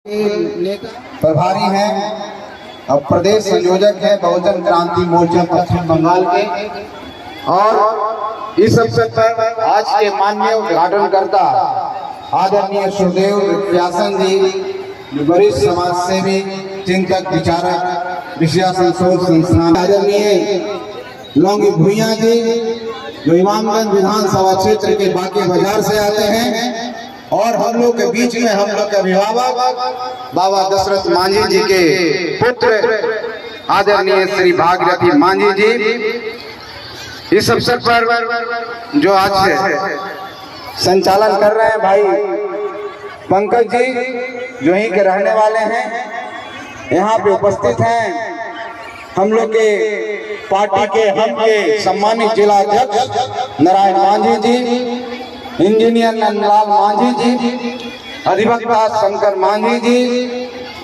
प्रभारी हैं और प्रदेश संयोजक हैं बहुजन क्रांति मोर्चा पश्चिम बंगाल के। और इस अवसर पर आज के माननीय उद्घाटनकर्ता आदरणीय सुदेव व्यासन जी, वरिष्ठ समाज सेवी, चिंतक, विचारक, विषयासन शोध संस्थान आदरणीय लौंगी भुइया जी, जो इमामगंज विधानसभा क्षेत्र के बाकी बाजार से आते हैं। और हम लोग के बीच में हम लोग के अभिभावक बाबा दशरथ मांझी जी के पुत्र आदरणीय श्री भागीरथी मांझी जी। इस अवसर पर जो आज से संचालन कर रहे हैं भाई पंकज जी, जो यहीं के रहने वाले हैं, यहाँ पे उपस्थित हैं हम लोग के पार्टी के हम के सम्मानित जिला अध्यक्ष नारायण मांझी जी, इंजीनियर नंदलाल मांझी जी, अधिवक्ता शंकर मांझी जी,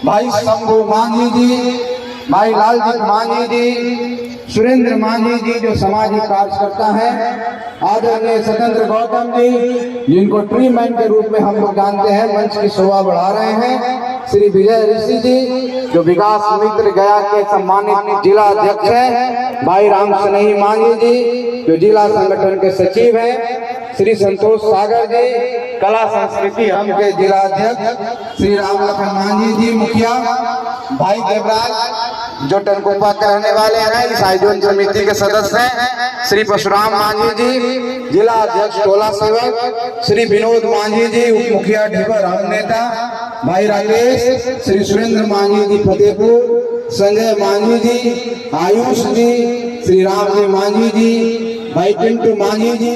भाई शंभू मांझी जी, भाई लालजी मांझी जी, सुरेंद्र मांझी जी जो सामाजिक कार्यकर्ता है, आदरणीय स्वतंत्र गौतम जी जिनको ट्री मैन के रूप में हम लोग जानते हैं, मंच की शोभा बढ़ा रहे हैं, श्री विजय ऋषि जी जो विकास मित्र गया के सम्मानित जिला अध्यक्ष हैं, भाई राम सनेही मांझी जी जो जिला संगठन के सचिव हैं, श्री संतोष सागर जी कला संस्कृति हम के जिला अध्यक्ष, श्री राम लखन मांझी जी मुखिया, भाई देवराज जो टनकोपा के रहने वाले हैं, इस आयोजन समिति के सदस्य हैं, श्री परशुराम मांझी जी जिला अध्यक्ष टोला सेवक, श्री विनोद मांझी जी उप मुखिया ढिबर हम नेता, भाई राकेश, श्री सुरेंद्र मांझी जी फतेहपुर, संजय मांझी जी, आयुष जी, श्री राम जी मांझी जी, भाई पिंटू मांझी जी,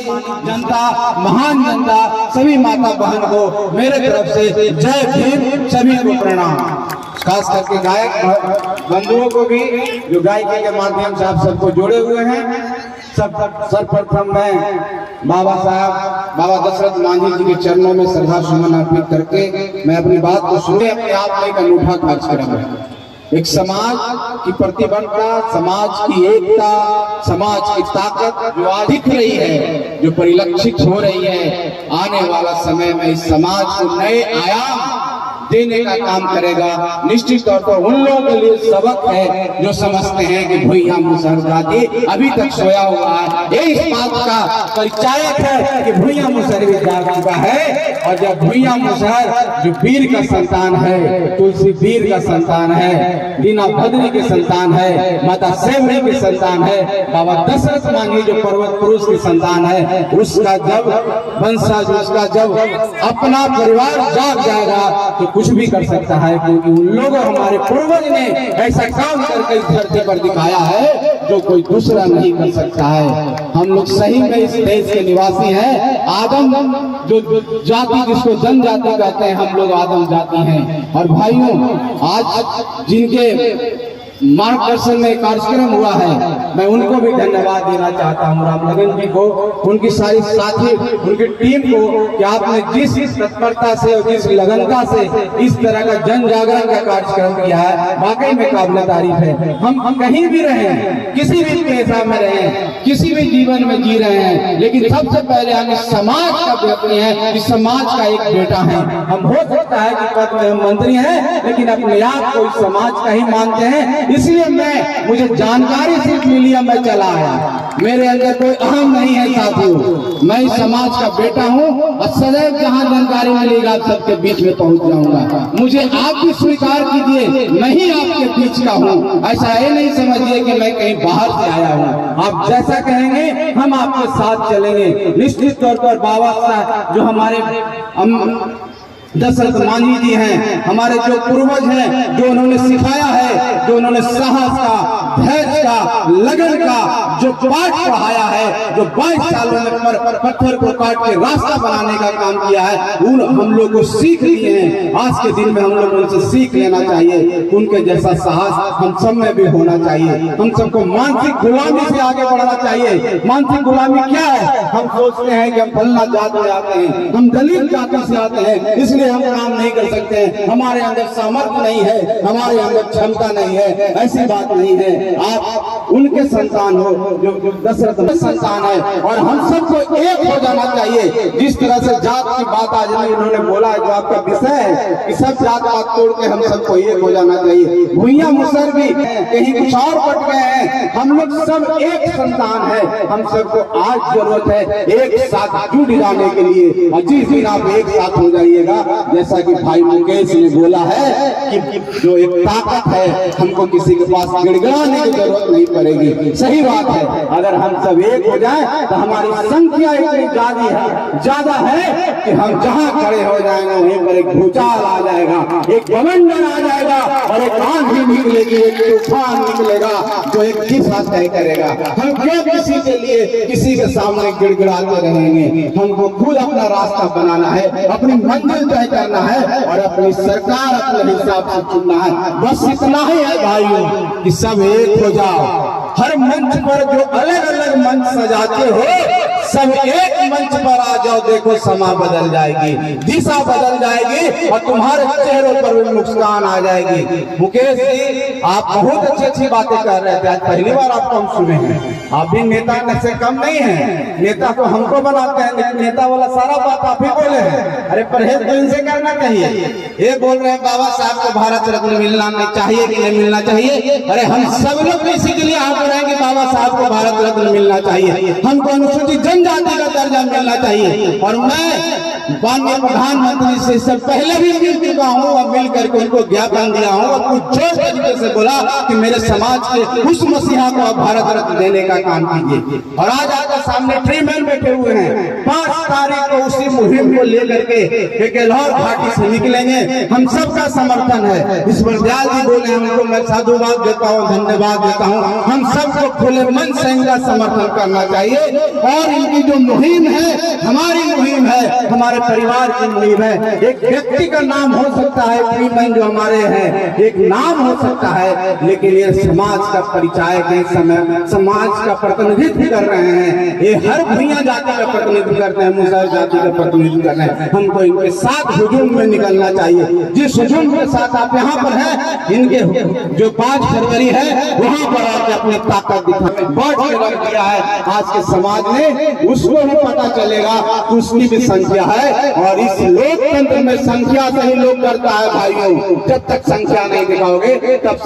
जनता, महान जनता, सभी माता बहन को मेरे तरफ से जय भीम, सभी को प्रणाम। खास करके गायक बंधुओं को भी जो गायकी के माध्यम से आप सबको जोड़े हुए हैं। सर्वप्रथम मैं बाबा साहब बाबा दशरथ मांझी जी के चरणों में श्रद्धा सुमन अर्पित करके मैं अपनी बात को सुने अपने आप में एक अनूठा कार्यक्रम है। एक समाज की प्रतिबद्धता, समाज की एकता, समाज की ताकत जो आज दिख रही है, जो परिलक्षित हो रही है, आने वाला समय में इस समाज को नए आयाम देने का काम करेगा। निश्चित तौर पर उन लोगों के लिए सबक है जो समझते हैं कि भुइया मुसहर जाति अभी तक सोया हुआ है। ये इस बात का परिचायक है कि भुइया मुसहर भी जाग चुका है। और जब भुइया मुसहर जो वीर का संतान है, तुलसी वीर का संतान है, दीना भद्री के संतान है, माता सेवरी के संतान है, बाबा दशरथ मांझी जो पर्वत पुरुष के संतान है, उसका जब वंशज, उसका जब अपना परिवार जाग जाएगा तो कुछ भी कर सकता है। क्योंकि उन लोगों, हमारे पूर्वज ने ऐसा काम करके इस धरती पर दिखाया है जो कोई दूसरा नहीं कर सकता है। हम लोग सही में इस देश के निवासी हैं। आदम जो जाति जिसको जनजाति कहते हैं, हम लोग आदम जाति हैं। और भाइयों, आज जिनके मार्गदर्शन में कार्यक्रम हुआ है, मैं उनको भी धन्यवाद देना चाहता हूँ, राम लगन जी को, उनकी सारी साथी, उनकी टीम को, कि आपने जिस तत्परता से और जिस लगनता से इस तरह का जन जागरण का कार्यक्रम किया है, वाकई में काबिल तारीफ है। हम कहीं भी रहें, किसी भी पेशा में रहें, किसी भी जीवन में जी रहे हैं, लेकिन सबसे पहले हमें समाज का व्यक्ति है, इस समाज का एक बेटा है। हम हो सकता है कि पद में हम मंत्री हैं, लेकिन अपने आप को इस समाज का ही मानते हैं। इसलिए मुझे जानकारी सिर्फ मिली है, मैं चला आया, मेरे अंदर कोई अहम नहीं है साथियों। मैं इस समाज का बेटा हूँ और सदैव जहाँ जानकारी मिलेगा आप सबके बीच में पहुँच जाऊंगा। मुझे आप भी स्वीकार कीजिए, मैं ही आपके बीच का हूँ। ऐसा ये नहीं समझिए कि मैं कहीं बाहर से आया हूँ। आप जैसा कहेंगे हम आपके साथ चलेंगे। निश्चित तौर पर बाबा साहब जो हमारे दशरथ मांझी जी हैं, हमारे जो पूर्वज हैं, जो उन्होंने सिखाया है, जो उन्होंने साहस का, धैर्य का, लगन का जो पाठ पढ़ाया है, जो 22 सालों में पत्थर को काट के रास्ता बनाने का काम किया है, उन हम लोग को सीख दिए हैं। आज के दिन में हम लोग उनसे सीख लेना चाहिए। उनके जैसा साहस हम सब में भी होना चाहिए। हम सबको मानसिक गुलामी से आगे बढ़ना चाहिए। मानसिक गुलामी क्या है? हम सोचते हैं कि हम फलना जात से आते हैं, हम दलित जाति से आते हैं, इसलिए हम काम नहीं कर सकते हैं, हमारे अंदर सामर्थ्य नहीं है, हमारे अंदर क्षमता नहीं है। ऐसी बात नहीं है। आप उनके संतान हो जो दशरथ संतान है। और हम सबको एक हो जाना चाहिए। जिस तरह से जात की बात आज इन्होंने बोला है, जो आपका विषय है कि सब जात पात तोड़ के हम सबको एक हो जाना चाहिए। भुइयां मुसर भी कहीं कुछ और बट गए हैं, हम लोग सब एक संतान है। हम सबको आज जरूरत है एक साथ जुट जाने के लिए। और जिस दिन आप एक साथ हो जाइएगा, जैसा कि भाई मुकेश ने बोला है कि जो एक ताकत है, हमको किसी के पास गिड़गिड़ाने की जरूरत नहीं पड़ेगी। सही बात है, अगर हम सब एक हो जाए तो हमारी संख्या इतनी ज्यादा है कि हम जहाँ खड़े हो जाएंगे वहीं पर एक भूचाल आ जाएगा, एक बवंडर आ जाएगा और एक आंधी निकलेगी, एक तूफान निकलेगा जो एक दिशा तय करेगा। हम क्यों किसी के लिए किसी के सामने गिड़गिड़ाते रहेंगे? हमको खुद अपना रास्ता बनाना है, अपनी मंजिल तय करना है और अपनी सरकार अपने हिसाब से चुनना है। बस इतना ही है भाइयों कि सब एक हो जाओ। हर मंच पर जो अलग अलग मंच सजाते हो, सब एक मंच पर आ जाओ, देखो समा बदल जाएगी, दिशा बदल जाएगी और तुम्हारे चेहरों पर भी मुस्कान आ जाएगी। मुकेश जी, आप बहुत अच्छी अच्छी बातें कर रहे थे, आज पहली बार आपको हम सुने हैं। आप भी नेता से कम नहीं है, नेता को हमको बनाते हैं, लेकिन नेता वाला सारा बात आप ही बोले हैं। अरे परहेज तो इनसे करना चाहिए। ये बोल रहे हैं बाबा साहब को भारत रत्न मिलना नहीं चाहिए कि नहीं मिलना चाहिए। अरे हम सब लोग इसी के लिए आप रहे हैं कि बाबा साहब को भारत रत्न मिलना चाहिए, हमको अनुसूचित जनजाति का दर्जा मिलना चाहिए। और मैं माननीय प्रधानमंत्री से इससे पहले भी मिल चुका हूँ और मिल करके उनको ज्ञापन दिया हूँ और कुछ जोश तरीके से बोला कि मेरे समाज के उस मसीहा को भारत रत्न देने का काम कीजिए। और आज आपके सामने ट्री मैन बैठे हुए हैं। 5 तारीख को उसी मुहिम को लेकर के केलौर घाटी से निकलेंगे। हम सबका समर्थन है। इस पर दयाल जी बोले, उनको मैं साधुवाद देता हूँ, धन्यवाद देता हूँ। हम सबको खुले मन से इनका समर्थन करना चाहिए। और इनकी जो मुहिम है हमारी मुहिम है, हमारे परिवार की मुहिम है। एक व्यक्ति का नाम हो सकता है, ट्री मैन जो हमारे हैं एक नाम हो सकता है, लेकिन ये समाज का परिचायक है, समाज का प्रतिनिधित्व कर रहे हैं। ये हर भुइयां जाति का प्रतिनिधित्व करते हैं, मुसहर जाति का प्रतिनिधित्व कर रहे हैं। हमको इनके साथ हुजूम में निकलना चाहिए। जिस हुजूम के साथ आप यहाँ पर हैं, इनके जो 5 फरवरी है वहाँ पर आके अपनी ताकत दिखाएं। बढ़ के रख दिया है आज के समाज ने, उसको भी पता चलेगा कि उसकी भी संख्या है। और इस लोकतंत्र में संख्या से ही लोग करता है भाइयों। जब तक संख्या नहीं दिखाओगे तब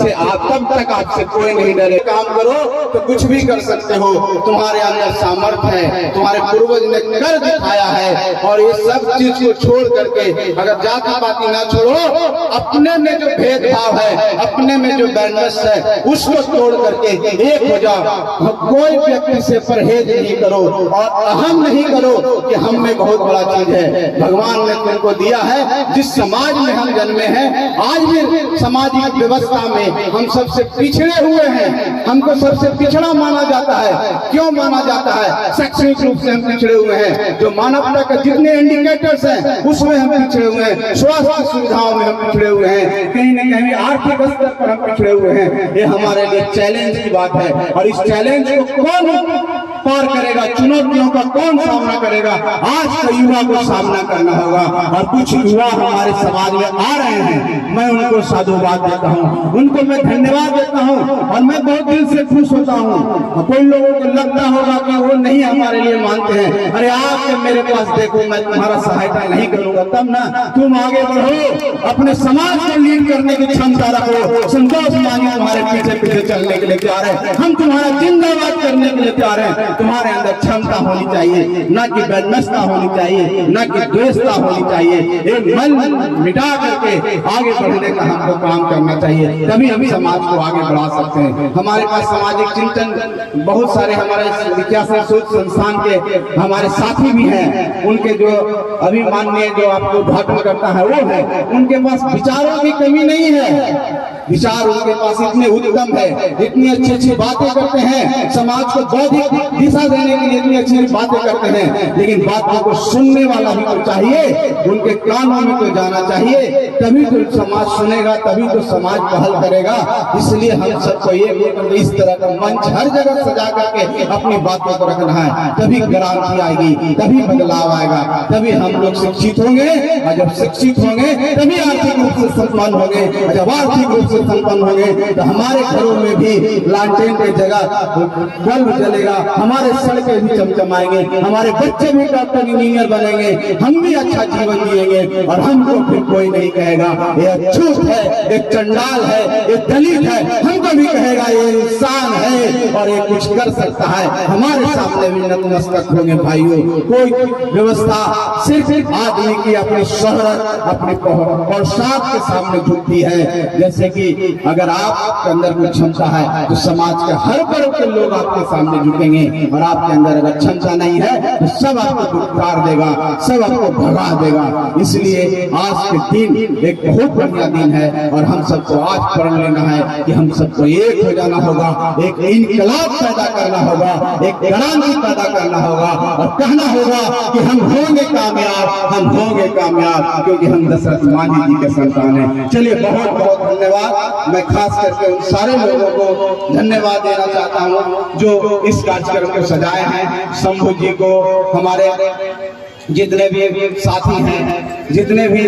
तक आपसे कोई नहीं डरे। काम करो तो कुछ भी कर सकते हो। तुम्हारे अंदर सामर्थ्य है, तुम्हारे पूर्वज ने कर दिखाया है। और ये सब चीज को छोड़ करके अगर जाति पाति ना छोड़ो, अपने में जो भेदभाव है, अपने में जो बैलेंस है, उसको तोड़ करके एक हो जाओ। कोई व्यक्ति से परहेज नहीं करो और अहम नहीं करो कि हम में बहुत बड़ा चीज है। भगवान ने तुमको दिया है। जिस समाज में हम जन्मे हैं, आज भी सामाजिक व्यवस्था में हम सबसे पिछड़े हुए हैं। हमको सबसे पिछड़ा माना जाता है। क्यों माना जाता है? शैक्षणिक रूप से हम पिछड़े हुए हैं। जो मानवता के जितने इंडिकेटर्स हैं उसमें हम पिछड़े हुए हैं। स्वास्थ्य सुविधाओं में हम पिछड़े हुए हैं, कहीं न कहीं आर्थिक स्तर पर हम पिछड़े हुए हैं। ये हमारे लिए चैलेंज की बात है। और इस चैलेंज को कौन पार करेगा? चुनौतियों का कौन सामना करेगा? आज के युवा को सामना करना होगा। और कुछ युवा हमारे समाज में आ रहे हैं, मैं उनको साधुवाद देता हूँ, उनको मैं धन्यवाद देता हूँ और मैं बहुत दिल से खुश होता हूँ। कोई लोगों को लगता होगा कि वो नहीं हमारे लिए मानते हैं। अरे आप मेरे पास देखो, मैं तुम्हारा सहायता नहीं करूंगा तब ना। तुम आगे बढ़ो, अपने समाज को लीड करने की क्षमता रखो। संतोष मानिए तुम्हारे पीछे पीछे चलने के लिए तैयार है। हम तुम्हारा जिंदाबाद करने के लिए तैयार है। तुम्हारे अंदर क्षमता होनी चाहिए, न कि वैमनस्यता होनी चाहिए, न कि द्वेषता होनी चाहिए। एक मन मिटा करके आगे बढ़ने का हमको काम करना चाहिए, तभी हम समाज को आगे बढ़ा सकते हैं। हमारे पास सामाजिक चिंतन बहुत सारे हमारे विज्ञान सोच संस्थान के हमारे साथी भी हैं। उनके जो अभी माननीय जो आपको उद्घाटन करता है वो है, उनके पास विचारों की कमी नहीं है। विचार उनके पास इतने उत्तम है, इतनी अच्छी अच्छी बातें करते हैं, समाज को बौद्धिक दिशा देने के लिए इतनी अच्छी बातें करते हैं। लेकिन बातों को सुनने वाला भी तो चाहिए, उनके कानों में तो जाना चाहिए, तभी तो समाज सुनेगा, तभी तो समाज पहल करेगा। इसलिए हम सबको ये इस तरह का मंच हर जगह सजा करके अपनी बातों को रखना है, तभी क्रांति आएगी, तभी बदलाव आएगा, तभी हम लोग शिक्षित होंगे। और जब शिक्षित होंगे तभी आर्थिक रूप से सम्मान होंगे। जब आर्थिक रूप से संपन्न होंगे तो हमारे घरों में भी लालटेन की जगह बल्ब जलेगा, हमारे सड़कें भी चमचमाएंगे, हमारे बच्चे भी डॉक्टर इंजीनियर बनेंगे, हम भी अच्छा जीवन जिएंगे और हमको फिर कोई नहीं कहेगा ये अछूत है, ये चंडाल है, ये दलित है, हमको भी कहेगा ये इंसान है और ये कुछ कर सकता है। हमारे सामने भी नतमस्तक होंगे भाइयों। कोई व्यवस्था सिर्फ आदमी की अपनी शोहरत, अपनी पोशाक के सामने झुकती है। जैसे कि अगर आपके अंदर कोई क्षमता है तो समाज के हर वर्ग के लोग आपके सामने झुकेंगे, और आपके अंदर अगर क्षमता नहीं है तो सब आपको दुत्कार देगा, सब आपको भगा देगा। इसलिए आज के दिन एक बहुत बढ़िया दिन है और हम सबको आज प्रण लेना है कि हम सबको एक हो जाना होगा, एक इनकलाब पैदा करना होगा, एक क्रांति पैदा करना होगा और कहना होगा कि हम होंगे कामयाब, हम होंगे कामयाब, क्योंकि हम दशरथ मांझी जी के संतान हैं। चलिए बहुत बहुत धन्यवाद। मैं खास करके उन सारे लोगों को धन्यवाद देना चाहता हूँ जो इस कार्यक्रम को सजाए हैं, शंभू जी को, हमारे जितने भी साथी हैं, जितने भी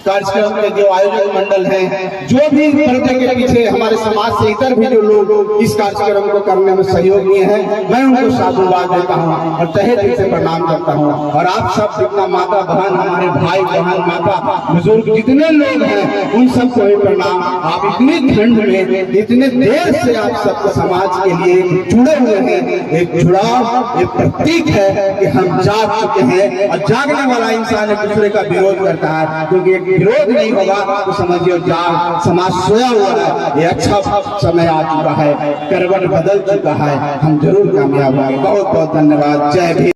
कार्यक्रम के जो आयोजक मंडल हैं, जो भी पर्दे के पीछे हमारे समाज से इतर भी जो लोग इस कार्यक्रम को करने में सहयोग दिए हैं, मैं उनको साधुवाद देता हूं और तहे दिल से प्रणाम करता हूं। और आप सब जितना माता बहन, हमारे भाई बहन, माता बुजुर्ग जितने लोग हैं, उन सबको भी प्रणाम। आप इतनी ठंड में इतने देर से आप सब समाज के लिए जुड़े हुए हैं। एक जुड़ाव, एक प्रतीक है कि हम जाग चुके हैं और जागने वाला इंसान एक दूसरे का विरोध करता है, क्योंकि विरोध नहीं होगा तो समझिए जाग समाज सोया हुआ है। ये अच्छा समय आ चुका है, करवट बदल चुका है, हम जरूर कामयाब होंगे। बहुत बहुत धन्यवाद। जय भीम।